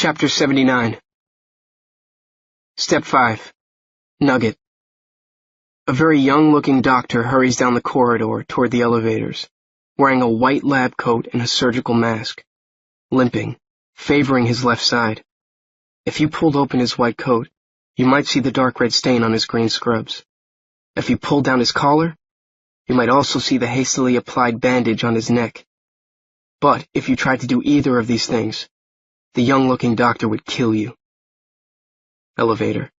Chapter 79. Step 5. Nugget. A very young-looking doctor hurries down the corridor toward the elevators, wearing a white lab coat and a surgical mask, limping, favoring his left side. If you pulled open his white coat, you might see the dark red stain on his green scrubs. If you pulled down his collar, you might also see the hastily applied bandage on his neck. But if you tried to do either of these things, the young-looking doctor would kill you. Elevator.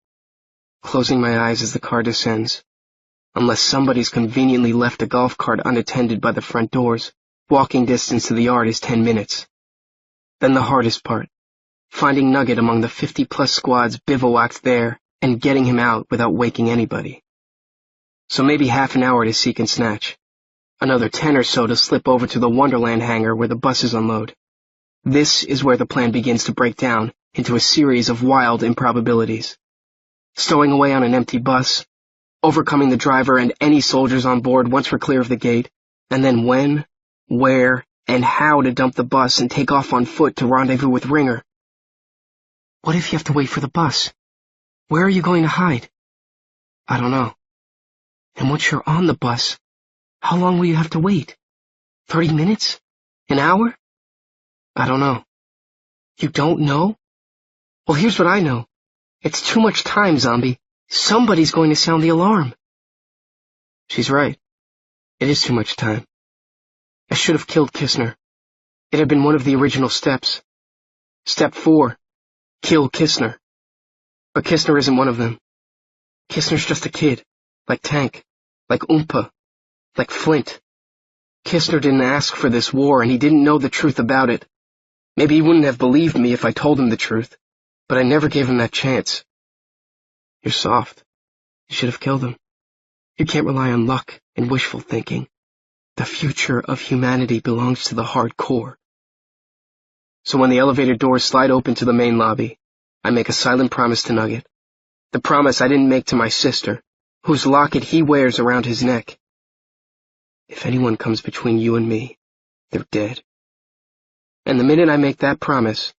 Closing my eyes as the car descends. Unless somebody's conveniently left a golf cart unattended by the front doors, walking distance to the yard is 10 minutes. Then the hardest part, finding Nugget among the 50-plus squads bivouacked there and getting him out without waking anybody. So maybe half an hour to seek and snatch. Another 10 or so to slip over to the Wonderland hangar where the buses unload. This is where the plan begins to break down into a series of wild improbabilities. Stowing away on an empty bus, overcoming the driver and any soldiers on board once we're clear of the gate, and then when, where, and how to dump the bus and take off on foot to rendezvous with Ringer. What if you have to wait for the bus? Where are you going to hide? I don't know. And once you're on the bus, how long will you have to wait? 30 minutes? An hour? I don't know. You don't know? Well, here's what I know. It's too much time, zombie. Somebody's going to sound the alarm. She's right. It is too much time. I should have killed Kistner. It had been one of the original steps. Step 4. Kill Kistner. But Kistner isn't one of them. Kistner's just a kid. Like Tank. Like Oompa. Like Flint. Kistner didn't ask for this war, and he didn't know the truth about it. Maybe he wouldn't have believed me if I told him the truth, but I never gave him that chance. You're soft. You should have killed him. You can't rely on luck and wishful thinking. The future of humanity belongs to the hardcore. So when the elevator doors slide open to the main lobby, I make a silent promise to Nugget. The promise I didn't make to my sister, whose locket he wears around his neck. If anyone comes between you and me, they're dead. And the minute I make that promise,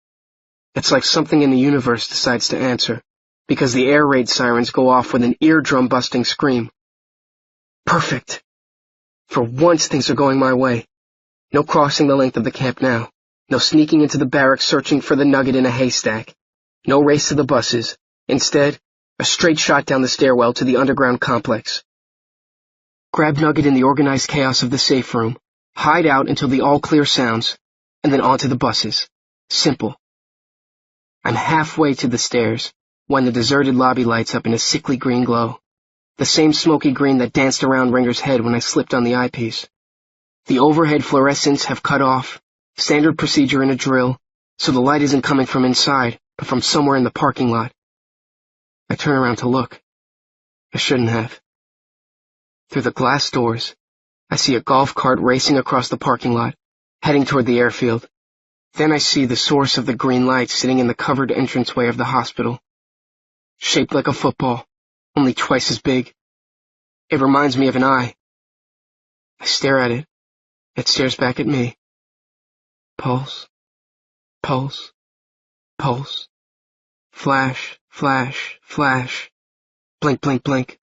it's like something in the universe decides to answer, because the air raid sirens go off with an eardrum-busting scream. Perfect! For once things are going my way. No crossing the length of the camp now. No sneaking into the barracks searching for the Nugget in a haystack. No race to the buses. Instead, a straight shot down the stairwell to the underground complex. Grab Nugget in the organized chaos of the safe room, hide out until the all-clear sounds, and then onto the buses. Simple. I'm halfway to the stairs when the deserted lobby lights up in a sickly green glow. The same smoky green that danced around Ringer's head when I slipped on the eyepiece. The overhead fluorescents have cut off, standard procedure in a drill, so the light isn't coming from inside, but from somewhere in the parking lot. I turn around to look. I shouldn't have. Through the glass doors, I see a golf cart racing across the parking lot, heading toward the airfield. Then I see the source of the green light sitting in the covered entranceway of the hospital. Shaped like a football, only twice as big. It reminds me of an eye. I stare at it. It stares back at me. Pulse. Pulse. Pulse. Flash, flash, flash. Blink, blink, blink.